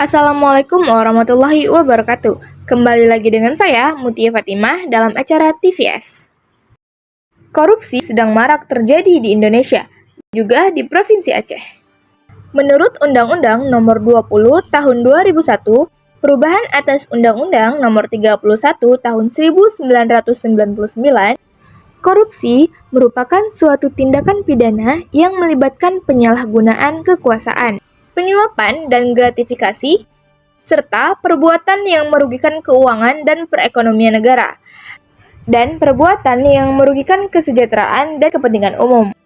Assalamualaikum warahmatullahi wabarakatuh. Kembali lagi dengan saya, Mutia Fatimah, dalam acara TVS. Korupsi sedang marak terjadi di Indonesia, juga di Provinsi Aceh. Menurut Undang-Undang Nomor 20 Tahun 2001, perubahan atas Undang-Undang Nomor 31 Tahun 1999, korupsi merupakan suatu tindakan pidana yang melibatkan penyalahgunaan kekuasaan, penyuapan dan gratifikasi, serta perbuatan yang merugikan keuangan dan perekonomian negara, dan perbuatan yang merugikan kesejahteraan dan kepentingan umum.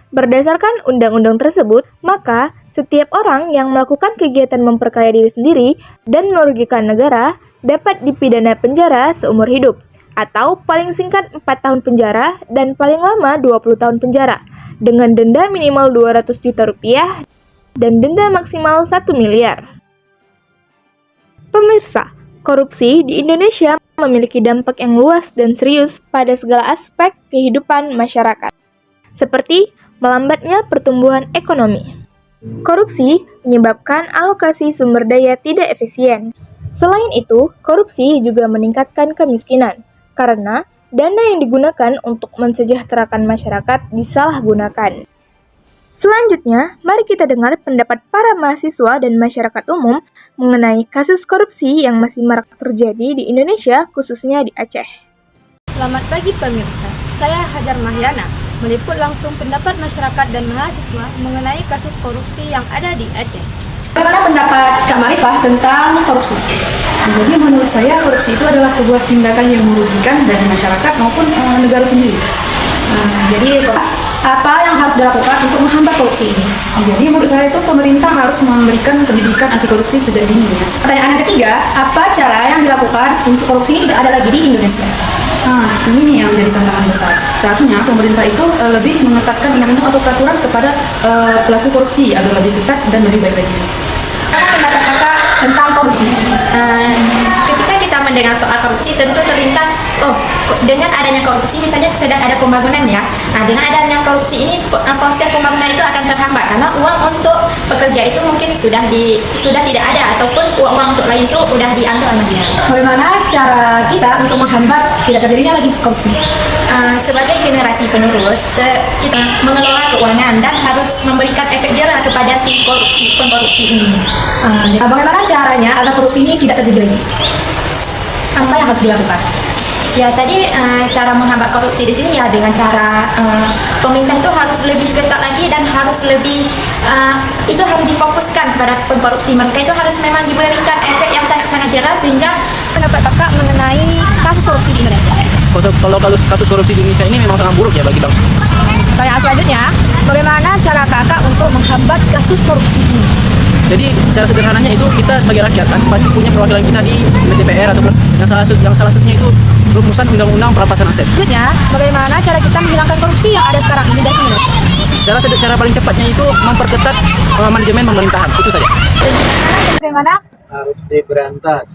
Berdasarkan undang-undang tersebut, maka setiap orang yang melakukan kegiatan memperkaya diri sendiri dan merugikan negara dapat dipidana penjara seumur hidup, atau paling singkat 4 tahun penjara dan paling lama 20 tahun penjara, dengan denda minimal 200 juta rupiah dan denda maksimal 1 miliar. Pemirsa, korupsi di Indonesia memiliki dampak yang luas dan serius pada segala aspek kehidupan masyarakat, seperti melambatnya pertumbuhan ekonomi. Korupsi menyebabkan alokasi sumber daya tidak efisien. Selain itu, korupsi juga meningkatkan kemiskinan, karena dana yang digunakan untuk mensejahterakan masyarakat disalahgunakan. Selanjutnya, mari kita dengar pendapat para mahasiswa dan masyarakat umum mengenai kasus korupsi yang masih marak terjadi di Indonesia, khususnya di Aceh. Selamat pagi pemirsa, saya Hajar Mahyana, meliput langsung pendapat masyarakat dan mahasiswa mengenai kasus korupsi yang ada di Aceh. Bagaimana pendapat Kak Marifah tentang korupsi? Jadi menurut saya korupsi itu adalah sebuah tindakan yang merugikan dari masyarakat maupun negara sendiri. Jadi apa yang harus dilakukan untuk menghambat korupsi ini? Jadi menurut saya itu pemerintah harus memberikan pendidikan anti korupsi sejak dini. Pertanyaan yang ketiga, apa cara yang dilakukan untuk korupsi ini tidak ada lagi di Indonesia? Ini yang menjadi tantangan besar. Saatnya pemerintah itu lebih mengetatkan undang-undang atau peraturan kepada pelaku korupsi agar lebih ketat dan lebih baik lagi. Apa pendapat kakak tentang korupsi? Ketika kita mendengar soal korupsi, tentu terlintas, dengan adanya korupsi misalnya sedang ada pembangunan ya. Nah, dengan adanya korupsi ini proses pembangunan itu akan terhambat karena uang untuk pekerja itu mungkin sudah tidak ada, ataupun uang untuk lain itu sudah diambil sama dia. Bagaimana cara kita untuk menghambat tidak terjadinya lagi korupsi? Sebagai generasi penerus, kita mengelola keuangan dan harus memberikan efek jerah kepada si pengkorupsi ini. Bagaimana caranya agar korupsi ini tidak terjadi lagi? Apa yang harus dilakukan? Ya tadi cara menghambat korupsi di sini ya dengan cara pemerintah itu harus lebih ketat lagi dan harus lebih itu harus difokuskan kepada pengkorupsi. Mereka itu harus memang diberikan efek yang sangat-sangat jelas sehingga. Pendapat kakak mengenai kasus korupsi di Indonesia? Kalau kasus korupsi di Indonesia ini memang sangat buruk ya bagi bangsa. Pertanyaan selanjutnya, bagaimana cara kakak untuk menghambat kasus korupsi ini? Jadi secara sederhananya itu kita sebagai rakyat kan pasti punya perwakilan kita di DPR ataupun yang salah satunya itu rumusan undang-undang perampasan aset. Selanjutnya, bagaimana cara kita menghilangkan korupsi yang ada sekarang ini dari Indonesia? Cara paling cepatnya itu memperketat manajemen pemerintahan, itu saja. Bagaimana? Harus diberantas.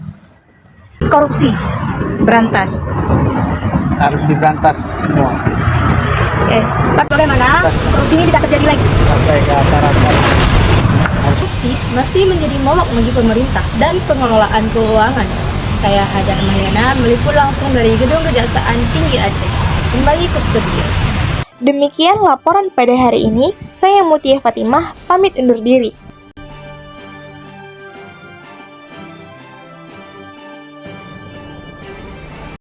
Korupsi. Berantas. Harus diberantas semua Bagaimana korupsi ini tidak terjadi lagi? sampai ke akar-akar. Korupsi masih menjadi momok bagi pemerintah dan pengelolaan keuangan. Saya Hajar Mahyana meliput langsung dari Gedung Kejaksaan Tinggi Aceh. Kembali ke studio. Demikian laporan pada hari ini, saya Mutia Fatimah, pamit undur diri.